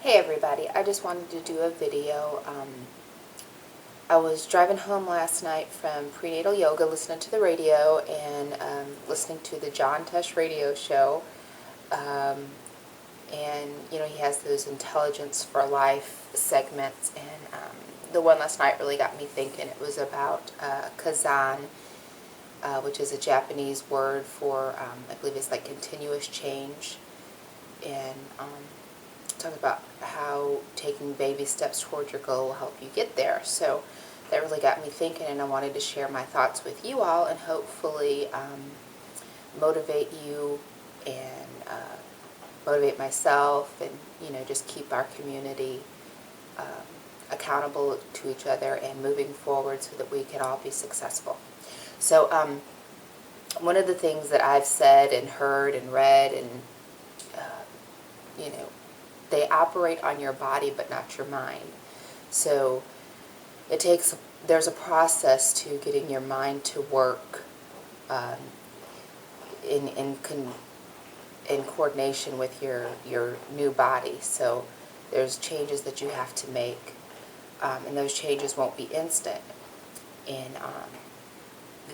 Hey everybody, I just wanted to do a video. I was driving home last night from prenatal yoga, listening to the radio and listening to the Tesh radio show. And you know, he has those Intelligence for Life segments, and the one last night really got me thinking. It was about Kaizen, which is a Japanese word for, I believe it's like continuous change, and talk about how taking baby steps towards your goal will help you get there. So that really got me thinking, and I wanted to share my thoughts with you all and hopefully motivate you and motivate myself, and you know, just keep our community accountable to each other and moving forward so that we can all be successful. So one of the things that I've said and heard and read, and you know, they operate on your body but not your mind. So there's a process to getting your mind to work in coordination with your new body. So there's changes that you have to make, and those changes won't be instant. And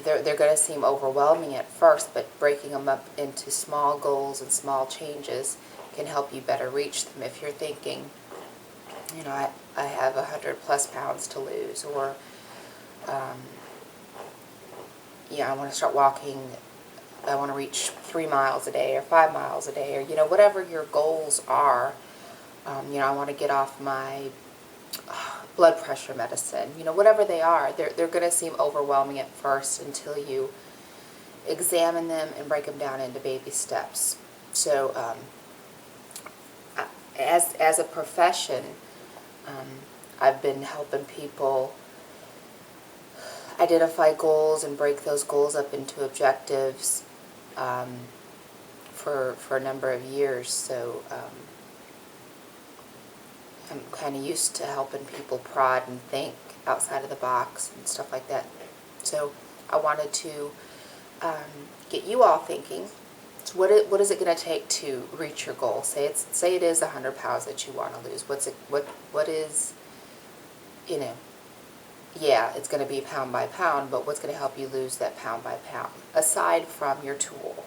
they're going to seem overwhelming at first, but breaking them up into small goals and small changes can help you better reach them. If you're thinking, you know, I have 100+ pounds to lose, or yeah, I want to start walking, I want to reach 3 miles a day or 5 miles a day, or you know, whatever your goals are. You know, I want to get off my blood pressure medicine, you know, whatever they are, they're going to seem overwhelming at first until you examine them and break them down into baby steps. So as a profession, I've been helping people identify goals and break those goals up into objectives for a number of years. So I'm kind of used to helping people prod and think outside of the box and stuff like that. So I wanted to get you all thinking. So what is it going to take to reach your goal? Say it is 100 pounds that you want to lose. What is, you know, yeah, it's going to be pound by pound, but what's going to help you lose that pound by pound aside from your tool?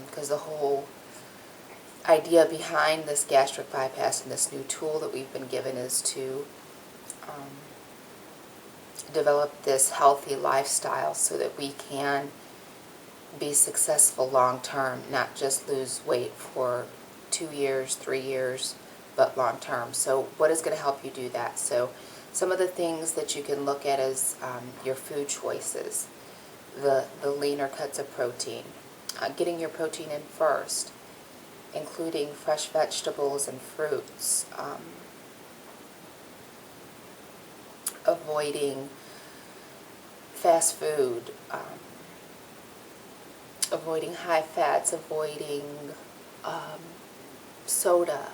Because the whole idea behind this gastric bypass and this new tool that we've been given is to develop this healthy lifestyle so that we can be successful long term, not just lose weight for 2 years, 3 years, but long term. So what is going to help you do that? So some of the things that you can look at is your food choices, the leaner cuts of protein, getting your protein in first, including fresh vegetables and fruits, avoiding fast food, avoiding high fats, avoiding soda,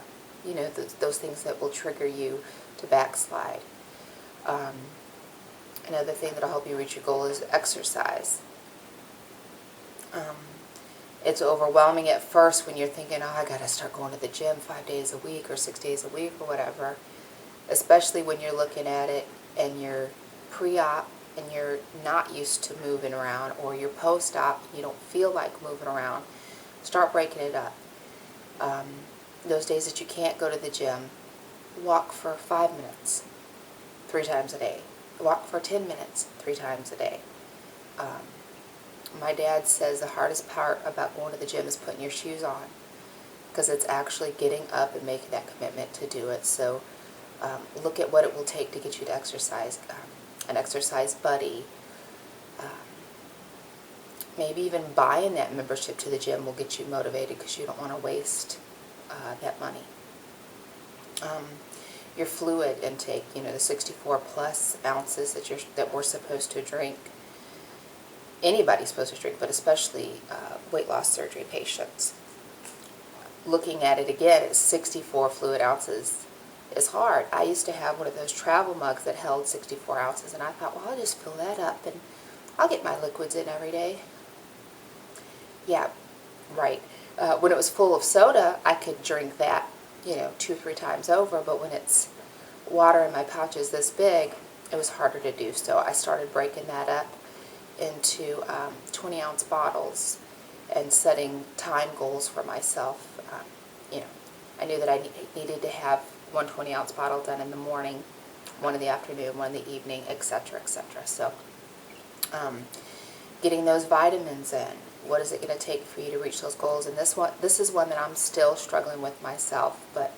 you know, those things that will trigger you to backslide. Another thing that will help you reach your goal is exercise. It's overwhelming at first when you're thinking, oh, I got to start going to the gym 5 days a week or 6 days a week or whatever, especially when you're looking at it and you're pre-op and you're not used to moving around, or you're post-op and you don't feel like moving around. Start breaking it up. Those days that you can't go to the gym, walk for 5 minutes 3 times a day. Walk for 10 minutes 3 times a day. My dad says the hardest part about going to the gym is putting your shoes on, because it's actually getting up and making that commitment to do it. So look at what it will take to get you to exercise. An exercise buddy. Maybe even buying that membership to the gym will get you motivated, because you don't want to waste that money. Your fluid intake, you know, the 64+ ounces that we're supposed to drink. Anybody's supposed to drink, but especially weight loss surgery patients. Looking at it again, it's 64 fluid ounces is hard. I used to have one of those travel mugs that held 64 ounces, and I thought, well, I'll just fill that up and I'll get my liquids in every day. Yeah, right. When it was full of soda, I could drink that you know, 2 or 3 times over, but when it's water in my pouches this big, it was harder to do. So I started breaking that up into 20-ounce bottles and setting time goals for myself. You know, I knew that I needed to have one 20-ounce bottle done in the morning, one in the afternoon, one in the evening, etc., etc. So getting those vitamins in. What is it going to take for you to reach those goals? And this is one that I'm still struggling with myself, but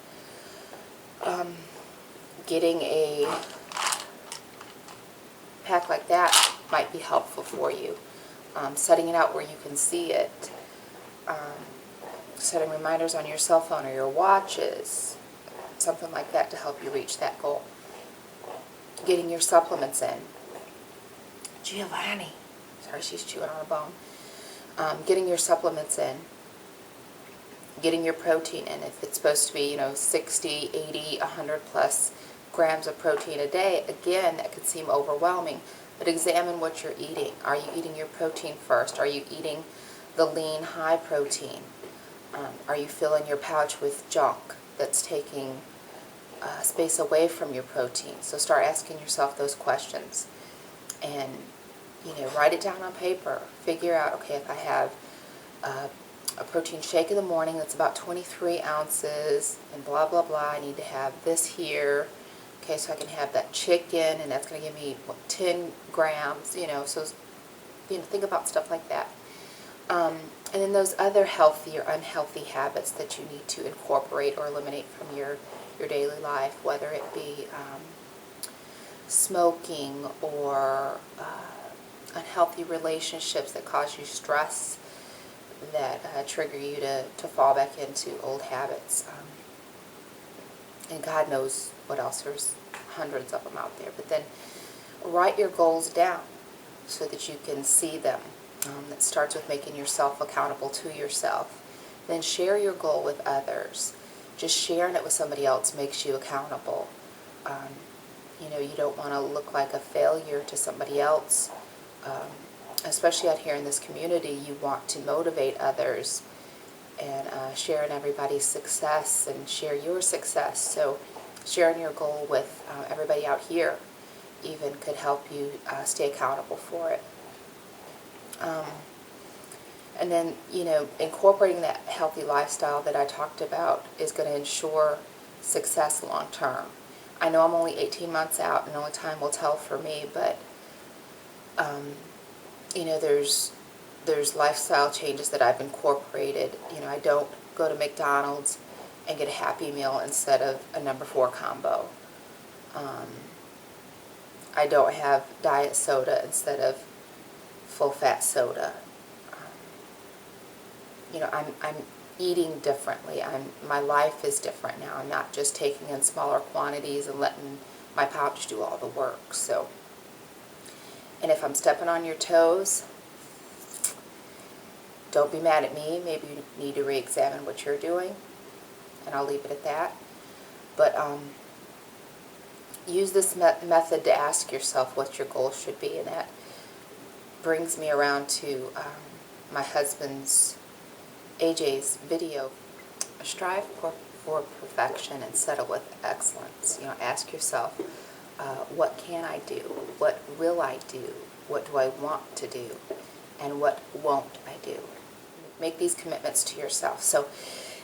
getting a pack like that might be helpful for you. Setting it out where you can see it. Setting reminders on your cell phone or your watches, something like that to help you reach that goal. Getting your supplements in. Giovanni. Sorry, she's chewing on a bone. Getting your supplements in. Getting your protein in. If it's supposed to be, you know, 60, 80, 100 plus grams of protein a day, again, that could seem overwhelming. But examine what you're eating. Are you eating your protein first? Are you eating the lean, high protein? Are you filling your pouch with junk that's taking space away from your protein? So start asking yourself those questions. And, you know, write it down on paper. Figure out, okay, if I have a protein shake in the morning that's about 23 ounces and blah, blah, blah, I need to have this here. Okay, so I can have that chicken, and that's going to give me, what, 10 grams, you know, so, you know, think about stuff like that. And then those other healthy or unhealthy habits that you need to incorporate or eliminate from your daily life, whether it be smoking or unhealthy relationships that cause you stress, that trigger you to fall back into old habits. And God knows what else. There's hundreds of them out there. But then write your goals down so that you can see them. That starts with making yourself accountable to yourself. Then share your goal with others. Just sharing it with somebody else makes you accountable. You know, you don't want to look like a failure to somebody else. Especially out here in this community, you want to motivate others and share in everybody's success and share your success. So sharing your goal with everybody out here even could help you stay accountable for it. And then, you know, incorporating that healthy lifestyle that I talked about is going to ensure success long term. I know I'm only 18 months out, and only time will tell for me, but, you know, there's lifestyle changes that I've incorporated. You know, I don't go to McDonald's and get a Happy Meal instead of a number 4 combo. I don't have diet soda instead of full-fat soda. You know, I'm eating differently. My life is different now. I'm not just taking in smaller quantities and letting my pouch do all the work. So, and if I'm stepping on your toes, don't be mad at me. Maybe you need to re-examine what you're doing, and I'll leave it at that. But use this method to ask yourself what your goals should be, and that brings me around to my husband's, AJ's video. Strive for perfection and settle with excellence. You know, ask yourself, what can I do? What will I do? What do I want to do? And what won't I do? Make these commitments to yourself. So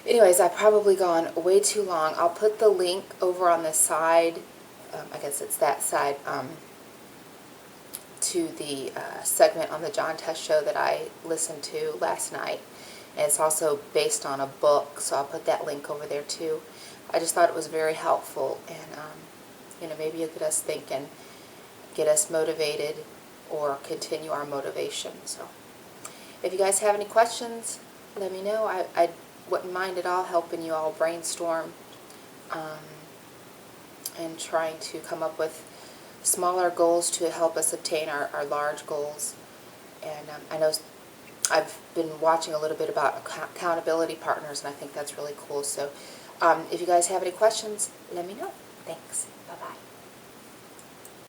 anyways, I've probably gone way too long. I'll put the link over on the side, I guess it's that side, to the segment on the John Tesh show that I listened to last night. And it's also based on a book, so I'll put that link over there too. I just thought it was very helpful, and you know, maybe it'll get us thinking, get us motivated, or continue our motivation. So if you guys have any questions, let me know. I wouldn't mind at all helping you all brainstorm and trying to come up with smaller goals to help us obtain our large goals. And I know I've been watching a little bit about accountability partners, and I think that's really cool. So if you guys have any questions, let me know. Thanks. Bye-bye.